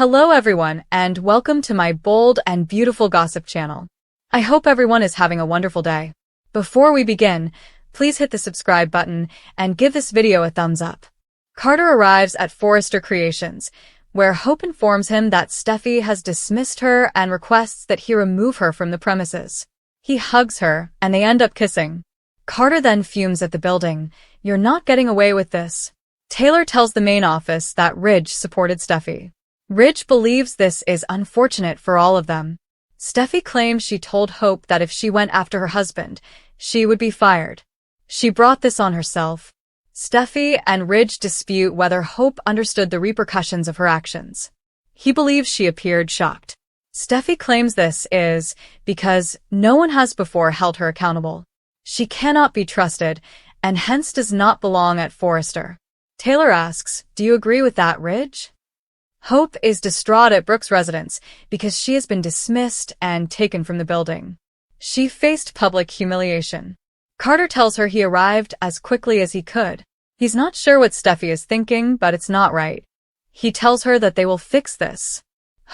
Hello everyone, and welcome to my bold and beautiful gossip channel. I hope everyone is having a wonderful day. Before we begin, please hit the subscribe button and give this video a thumbs up. Carter arrives at Forrester Creations, where Hope informs him that Steffi has dismissed her and requests that he remove her from the premises. He hugs her, and they end up kissing. Carter then fumes at the building. "You're not getting away with this." Taylor tells the main office that Ridge supported Steffi. Ridge believes this is unfortunate for all of them. Steffi claims she told Hope that if she went after her husband, she would be fired. She brought this on herself. Steffi and Ridge dispute whether Hope understood the repercussions of her actions. He believes she appeared shocked. Steffi claims this is because no one has before held her accountable. She cannot be trusted and hence does not belong at Forrester. Taylor asks, "Do you agree with that, Ridge?" Hope is distraught at Brooke's residence because she has been dismissed and taken from the building. She faced public humiliation. Carter tells her he arrived as quickly as he could. He's not sure what Steffi is thinking, but it's not right. He tells her that they will fix this.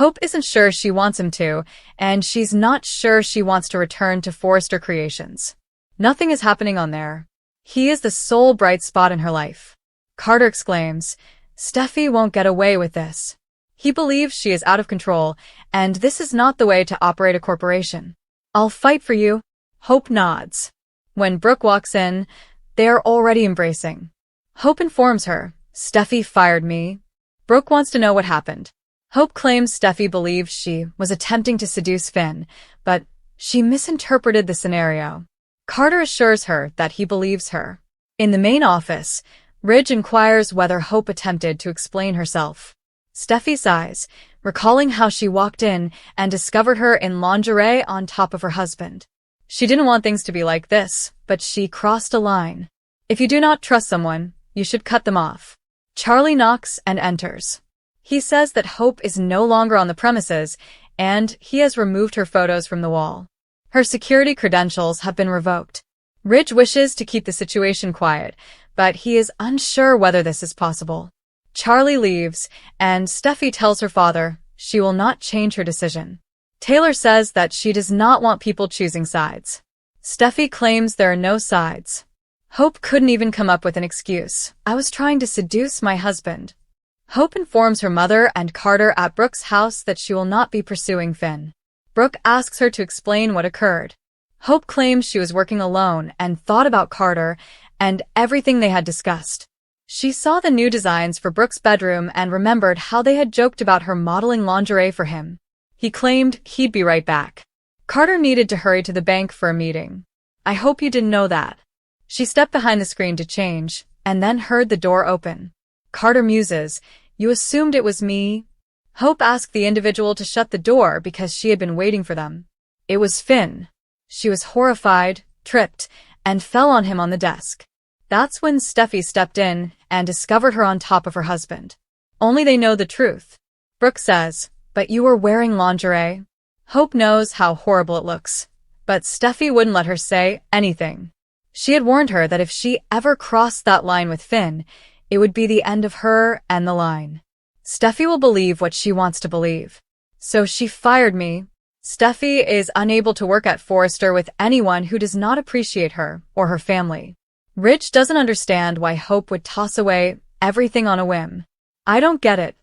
Hope isn't sure she wants him to, and she's not sure she wants to return to Forrester Creations. Nothing is happening on there. He is the sole bright spot in her life. Carter exclaims, "Steffi won't get away with this." He believes she is out of control, and this is not the way to operate a corporation. "I'll fight for you." Hope nods. When Brooke walks in, they are already embracing. Hope informs her, "Steffi fired me." Brooke wants to know what happened. Hope claims Steffi believes she was attempting to seduce Finn, but she misinterpreted the scenario. Carter assures her that he believes her. In the main office, Ridge inquires whether Hope attempted to explain herself. Steffi sighs, recalling how she walked in and discovered her in lingerie on top of her husband. She didn't want things to be like this, but she crossed a line. If you do not trust someone, you should cut them off. Charlie knocks and enters. He says that Hope is no longer on the premises, and he has removed her photos from the wall. Her security credentials have been revoked. Ridge wishes to keep the situation quiet, but he is unsure whether this is possible. Charlie leaves, and Steffi tells her father she will not change her decision. Taylor says that she does not want people choosing sides. Steffi claims there are no sides. Hope couldn't even come up with an excuse. "I was trying to seduce my husband." Hope informs her mother and Carter at Brooke's house that she will not be pursuing Finn. Brooke asks her to explain what occurred. Hope claims she was working alone and thought about Carter and everything they had discussed. She saw the new designs for Brooke's bedroom and remembered how they had joked about her modeling lingerie for him. He claimed he'd be right back. Carter needed to hurry to the bank for a meeting. "I hope you didn't know that." She stepped behind the screen to change, and then heard the door open. Carter muses, "You assumed it was me?" Hope asked the individual to shut the door because she had been waiting for them. It was Finn. She was horrified, tripped, and fell on him on the desk. That's when Steffi stepped in and discovered her on top of her husband. Only they know the truth. Brooke says, "But you were wearing lingerie." Hope knows how horrible it looks, but Steffi wouldn't let her say anything. She had warned her that if she ever crossed that line with Finn, it would be the end of her and the line. Steffi will believe what she wants to believe. "So she fired me." Steffi is unable to work at Forrester with anyone who does not appreciate her or her family. Ridge doesn't understand why Hope would toss away everything on a whim. "I don't get it."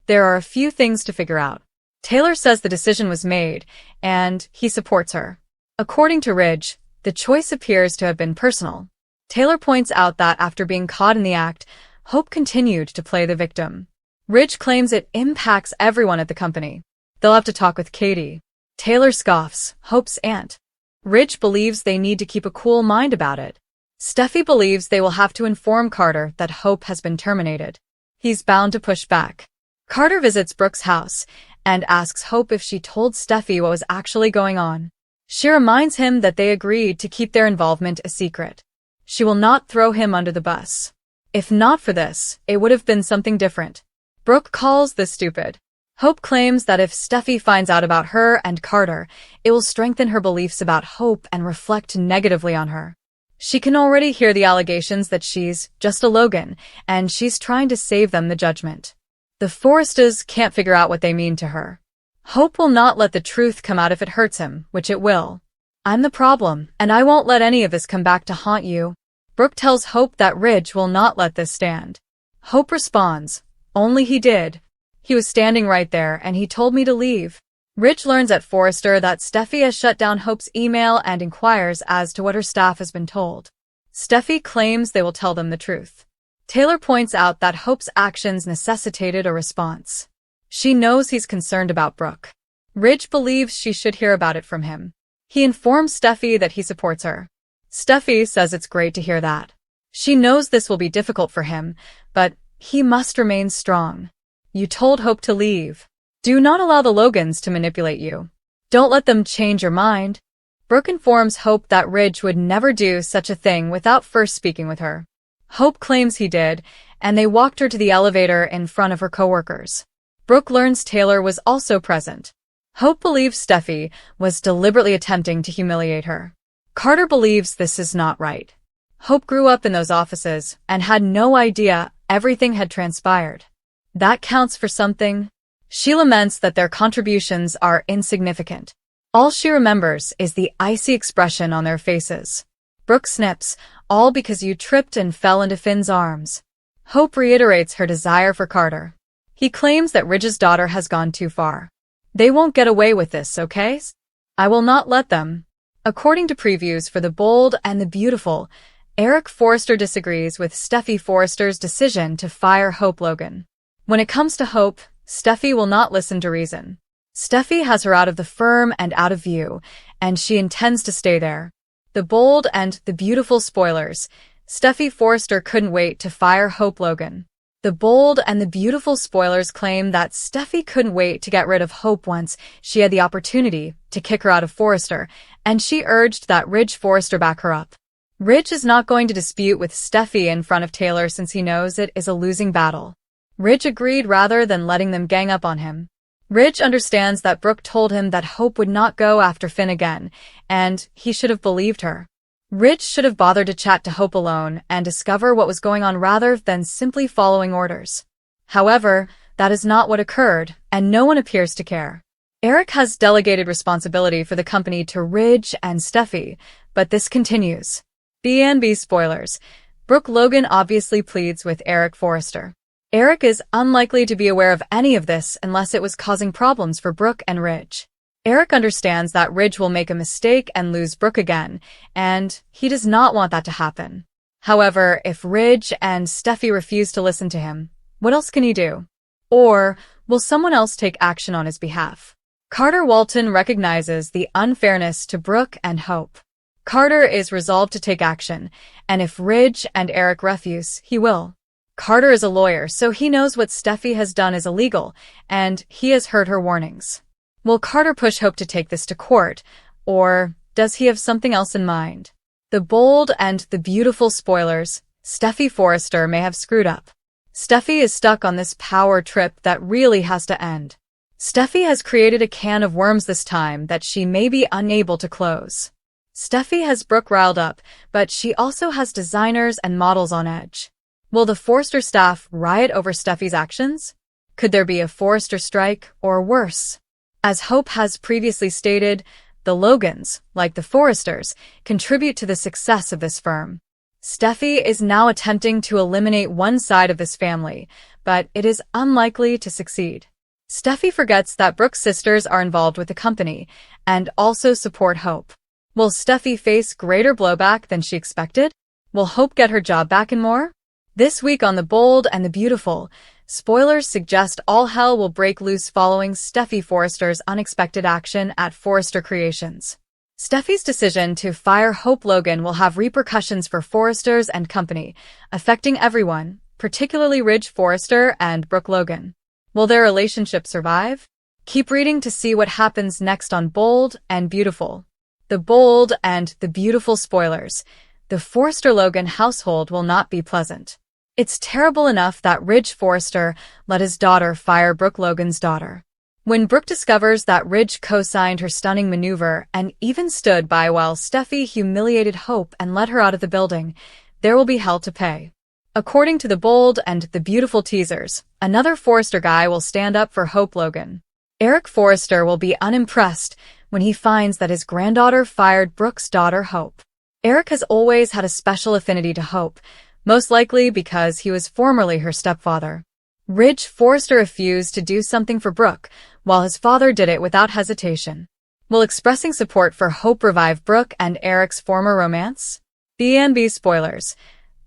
There are a few things to figure out. Taylor says the decision was made, and he supports her. According to Ridge, the choice appears to have been personal. Taylor points out that after being caught in the act, Hope continued to play the victim. Ridge claims it impacts everyone at the company. They'll have to talk with Katie. Taylor scoffs, Hope's aunt. Ridge believes they need to keep a cool mind about it. Steffi believes they will have to inform Carter that Hope has been terminated. He's bound to push back. Carter visits Brooke's house and asks Hope if she told Steffi what was actually going on. She reminds him that they agreed to keep their involvement a secret. She will not throw him under the bus. If not for this, it would have been something different. Brooke calls this stupid. Hope claims that if Steffi finds out about her and Carter, it will strengthen her beliefs about Hope and reflect negatively on her. She can already hear the allegations that she's just a Logan, and she's trying to save them the judgment. The Forresters can't figure out what they mean to her. Hope will not let the truth come out if it hurts him, which it will. I'm the problem, and I won't let any of this come back to haunt you. Brooke tells Hope that Ridge will not let this stand. Hope responds, only he did. He was standing right there, and he told me to leave. Ridge learns at Forrester that Steffi has shut down Hope's email and inquires as to what her staff has been told. Steffi claims they will tell them the truth. Taylor points out that Hope's actions necessitated a response. She knows he's concerned about Brooke. Ridge believes she should hear about it from him. He informs Steffi that he supports her. Steffi says it's great to hear that. She knows this will be difficult for him, but he must remain strong. You told Hope to leave. Do not allow the Logans to manipulate you. Don't let them change your mind. Brooke informs Hope that Ridge would never do such a thing without first speaking with her. Hope claims he did, and they walked her to the elevator in front of her coworkers. Brooke learns Taylor was also present. Hope believes Steffi was deliberately attempting to humiliate her. Carter believes this is not right. Hope grew up in those offices and had no idea everything had transpired. That counts for something. She laments that their contributions are insignificant. All she remembers is the icy expression on their faces. Brooke snips, all because you tripped and fell into Finn's arms. Hope reiterates her desire for Carter. He claims that Ridge's daughter has gone too far. They won't get away with this, okay? I will not let them. According to previews for The Bold and the Beautiful, Eric Forrester disagrees with Steffi Forrester's decision to fire Hope Logan. When it comes to Hope, Steffi will not listen to reason. Steffi has her out of the firm and out of view, and she intends to stay there. The Bold and the Beautiful spoilers. Steffi Forrester couldn't wait to fire Hope Logan. The Bold and the Beautiful spoilers claim that Steffi couldn't wait to get rid of Hope once she had the opportunity to kick her out of Forrester, and she urged that Ridge Forrester back her up. Ridge is not going to dispute with Steffi in front of Taylor since he knows it is a losing battle. Ridge agreed rather than letting them gang up on him. Ridge understands that Brooke told him that Hope would not go after Finn again, and he should have believed her. Ridge should have bothered to chat to Hope alone and discover what was going on rather than simply following orders. However, that is not what occurred, and no one appears to care. Eric has delegated responsibility for the company to Ridge and Steffi, but this continues. B&B spoilers. Brooke Logan obviously pleads with Eric Forrester. Eric is unlikely to be aware of any of this unless it was causing problems for Brooke and Ridge. Eric understands that Ridge will make a mistake and lose Brooke again, and he does not want that to happen. However, if Ridge and Steffi refuse to listen to him, what else can he do? Or will someone else take action on his behalf? Carter Walton recognizes the unfairness to Brooke and Hope. Carter is resolved to take action, and if Ridge and Eric refuse, he will. Carter is a lawyer, so he knows what Steffi has done is illegal, and he has heard her warnings. Will Carter push Hope to take this to court, or does he have something else in mind? The Bold and the Beautiful spoilers. Steffi Forrester may have screwed up. Steffi is stuck on this power trip that really has to end. Steffi has created a can of worms this time that she may be unable to close. Steffi has Brooke riled up, but she also has designers and models on edge. Will the Forrester staff riot over Steffi's actions? Could there be a Forrester strike, or worse? As Hope has previously stated, the Logans, like the Forresters, contribute to the success of this firm. Steffi is now attempting to eliminate one side of this family, but it is unlikely to succeed. Steffi forgets that Brooke's sisters are involved with the company, and also support Hope. Will Steffi face greater blowback than she expected? Will Hope get her job back and more? This week on The Bold and the Beautiful, spoilers suggest all hell will break loose following Steffi Forrester's unexpected action at Forrester Creations. Steffi's decision to fire Hope Logan will have repercussions for Forresters and company, affecting everyone, particularly Ridge Forrester and Brooke Logan. Will their relationship survive? Keep reading to see what happens next on Bold and Beautiful. The Bold and the Beautiful spoilers. The Forrester-Logan household will not be pleasant. It's terrible enough that Ridge Forrester let his daughter fire Brooke Logan's daughter. When Brooke discovers that Ridge co-signed her stunning maneuver and even stood by while Steffi humiliated Hope and let her out of the building, there will be hell to pay. According to the bold and the beautiful teasers, another Forrester guy will stand up for Hope Logan. Eric Forrester will be unimpressed when he finds that his granddaughter fired Brooke's daughter Hope. Eric has always had a special affinity to Hope, most likely because he was formerly her stepfather. Ridge Forrester refused to do something for Brooke, while his father did it without hesitation. Will expressing support for Hope revive Brooke and Eric's former romance? B&B spoilers.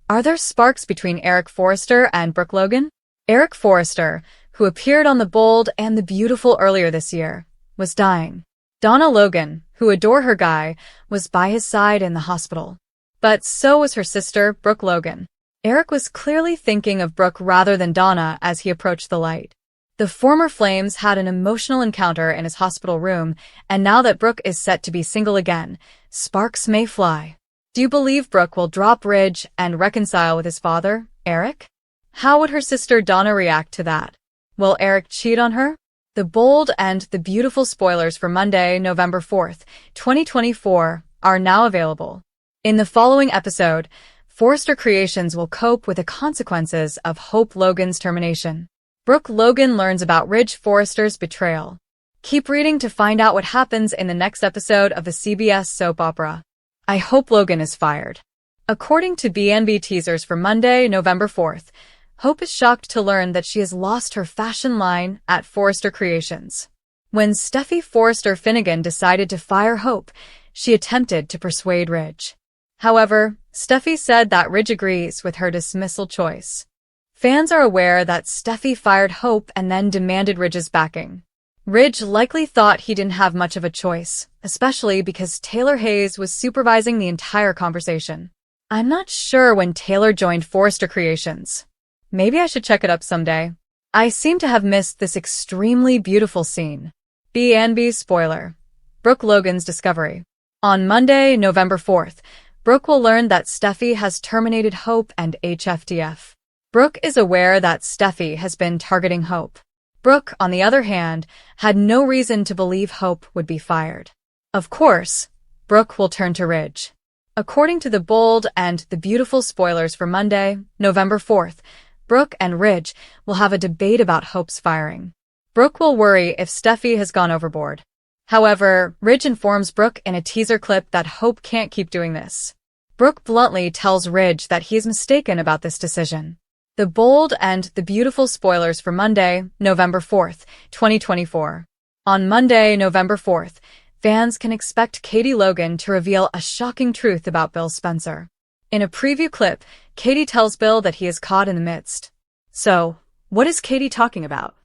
Are there sparks between Eric Forrester and Brooke Logan? Eric Forrester, who appeared on The Bold and the Beautiful earlier this year, was dying. Donna Logan, who adored her guy, was by his side in the hospital. But so was her sister, Brooke Logan. Eric was clearly thinking of Brooke rather than Donna as he approached the light. The former flames had an emotional encounter in his hospital room, and now that Brooke is set to be single again, sparks may fly. Do you believe Brooke will drop Ridge and reconcile with his father, Eric? How would her sister Donna react to that? Will Eric cheat on her? The Bold and the Beautiful spoilers for Monday, November 4th, 2024, are now available. In the following episode, Forrester Creations will cope with the consequences of Hope Logan's termination. Brooke Logan learns about Ridge Forrester's betrayal. Keep reading to find out what happens in the next episode of the CBS soap opera. I Hope Logan is fired. According to B&B teasers for Monday, November 4th, Hope is shocked to learn that she has lost her fashion line at Forrester Creations. When Steffi Forrester Finnegan decided to fire Hope, she attempted to persuade Ridge. However, Steffi said that Ridge agrees with her dismissal choice. Fans are aware that Steffi fired Hope and then demanded Ridge's backing. Ridge likely thought he didn't have much of a choice, especially because Taylor Hayes was supervising the entire conversation. I'm not sure when Taylor joined Forrester Creations. Maybe I should check it up someday. I seem to have missed this extremely beautiful scene. B&B spoiler. Brooke Logan's discovery. On Monday, November 4th, Brooke will learn that Steffi has terminated Hope and HFDF. Brooke is aware that Steffi has been targeting Hope. Brooke, on the other hand, had no reason to believe Hope would be fired. Of course, Brooke will turn to Ridge. According to the Bold and the Beautiful spoilers for Monday, November 4th, Brooke and Ridge will have a debate about Hope's firing. Brooke will worry if Steffi has gone overboard. However, Ridge informs Brooke in a teaser clip that Hope can't keep doing this. Brooke bluntly tells Ridge that he's mistaken about this decision. The Bold and the Beautiful spoilers for Monday, November 4th, 2024. On Monday, November 4th, fans can expect Katie Logan to reveal a shocking truth about Bill Spencer. In a preview clip, Katie tells Bill that he is caught in the midst. So, what is Katie talking about?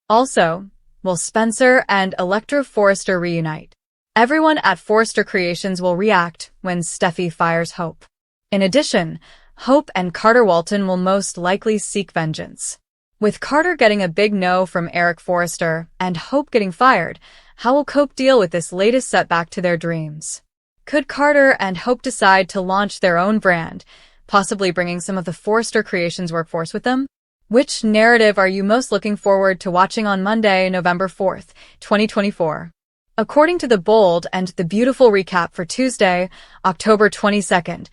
Also, will Spencer and Electra Forrester reunite? Everyone at Forrester Creations will react when Steffi fires Hope. In addition, Hope and Carter Walton will most likely seek vengeance. With Carter getting a big no from Eric Forrester and Hope getting fired, how will Hope deal with this latest setback to their dreams? Could Carter and Hope decide to launch their own brand, possibly bringing some of the Forrester Creations workforce with them? Which narrative are you most looking forward to watching on Monday, November 4th, 2024? According to the Bold and the Beautiful recap for Tuesday, October 22nd,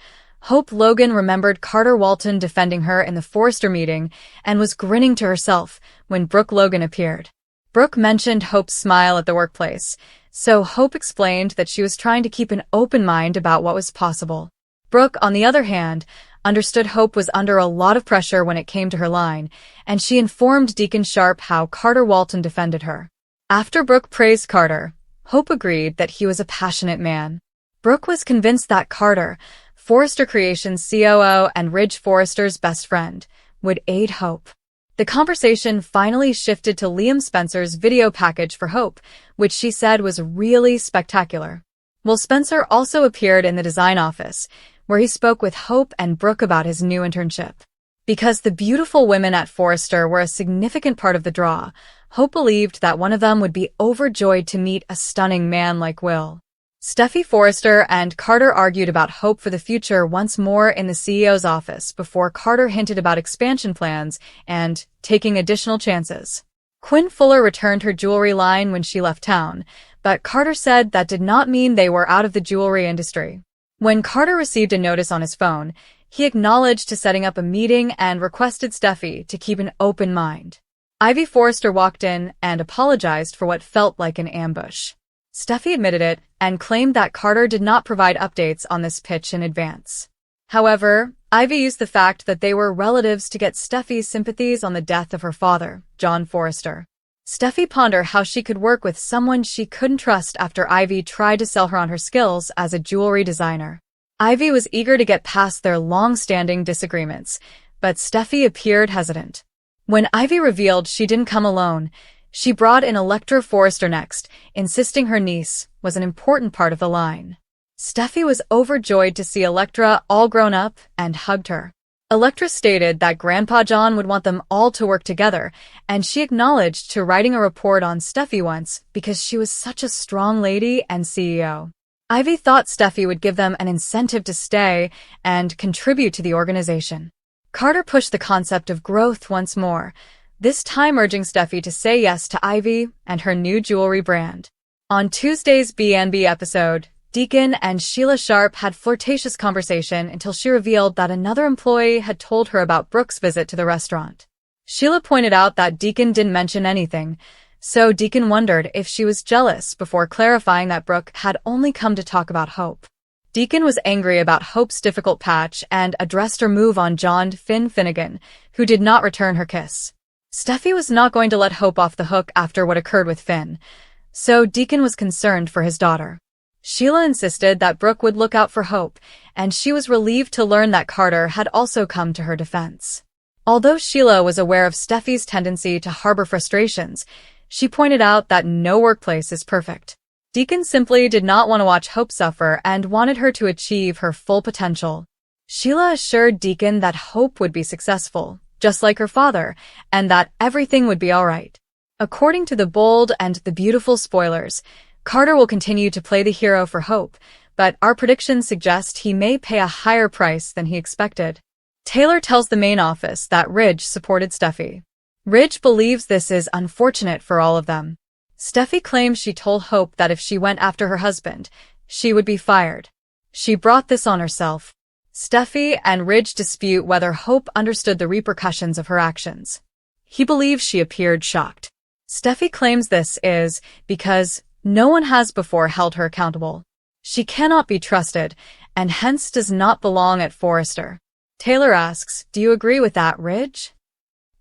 Hope Logan remembered Carter Walton defending her in the Forrester meeting and was grinning to herself when Brooke Logan appeared. Brooke mentioned Hope's smile at the workplace, so Hope explained that she was trying to keep an open mind about what was possible. Brooke, on the other hand, understood Hope was under a lot of pressure when it came to her line, and she informed Deacon Sharp how Carter Walton defended her. After Brooke praised Carter, Hope agreed that he was a passionate man. Brooke was convinced that Carter, Forrester Creations COO and Ridge Forrester's best friend, would aid Hope. The conversation finally shifted to Liam Spencer's video package for Hope, which she said was really spectacular. Will Spencer also appeared in the design office, where he spoke with Hope and Brooke about his new internship. Because the beautiful women at Forrester were a significant part of the draw, Hope believed that one of them would be overjoyed to meet a stunning man like Will. Steffi Forrester and Carter argued about Hope for the future once more in the CEO's office before Carter hinted about expansion plans and taking additional chances. Quinn Fuller returned her jewelry line when she left town, but Carter said that did not mean they were out of the jewelry industry. When Carter received a notice on his phone, He acknowledged to setting up a meeting and requested Steffi to keep an open mind. Ivy Forrester walked in and apologized for what felt like an ambush. Steffi admitted it and claimed that Carter did not provide updates on this pitch in advance. However, Ivy used the fact that they were relatives to get Steffi's sympathies on the death of her father, John Forrester. Steffi pondered how she could work with someone she couldn't trust after Ivy tried to sell her on her skills as a jewelry designer. Ivy was eager to get past their long-standing disagreements, but Steffi appeared hesitant. When Ivy revealed she didn't come alone, she brought in Electra Forrester next, insisting her niece was an important part of the line. Steffi was overjoyed to see Electra all grown up and hugged her. Electra stated that Grandpa John would want them all to work together, and she acknowledged to writing a report on Steffi once because she was such a strong lady and CEO. Ivy thought Steffi would give them an incentive to stay and contribute to the organization. Carter pushed the concept of growth once more, this time urging Steffi to say yes to Ivy and her new jewelry brand. On Tuesday's B&B episode, Deacon and Sheila Sharp had flirtatious conversation until she revealed that another employee had told her about Brooke's visit to the restaurant. Sheila pointed out that Deacon didn't mention anything, so Deacon wondered if she was jealous before clarifying that Brooke had only come to talk about Hope. Deacon was angry about Hope's difficult patch and addressed her move on John Finnegan, who did not return her kiss. Steffi was not going to let Hope off the hook after what occurred with Finn, so Deacon was concerned for his daughter. Sheila insisted that Brooke would look out for Hope, and she was relieved to learn that Carter had also come to her defense. Although Sheila was aware of Steffi's tendency to harbor frustrations, she pointed out that no workplace is perfect. Deacon simply did not want to watch Hope suffer and wanted her to achieve her full potential. Sheila assured Deacon that Hope would be successful, just like her father, and that everything would be all right. According to the bold and the beautiful spoilers, Carter will continue to play the hero for Hope, but our predictions suggest he may pay a higher price than he expected. Taylor tells the main office that Ridge supported Steffi. Ridge believes this is unfortunate for all of them. Steffi claims she told Hope that if she went after her husband, she would be fired. She brought this on herself. Steffi and Ridge dispute whether Hope understood the repercussions of her actions. He believes she appeared shocked. Steffi claims this is because no one has before held her accountable. She cannot be trusted, and hence does not belong at Forrester. Taylor asks, "Do you agree with that, Ridge?"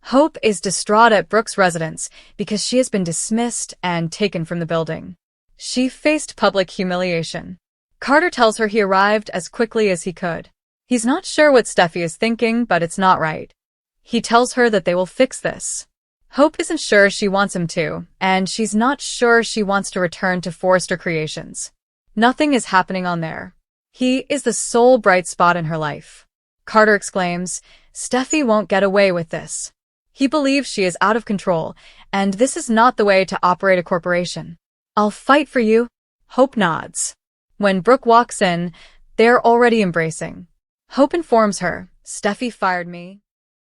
Hope is distraught at Brooke's residence because she has been dismissed and taken from the building. She faced public humiliation. Carter tells her he arrived as quickly as he could. He's not sure what Steffi is thinking, but it's not right. He tells her that they will fix this. Hope isn't sure she wants him to, and she's not sure she wants to return to Forrester Creations. Nothing is happening on there. He is the sole bright spot in her life. Carter exclaims, "Steffi won't get away with this." He believes she is out of control, and this is not the way to operate a corporation. "I'll fight for you." Hope nods. When Brooke walks in, they're already embracing. Hope informs her, "Steffi fired me."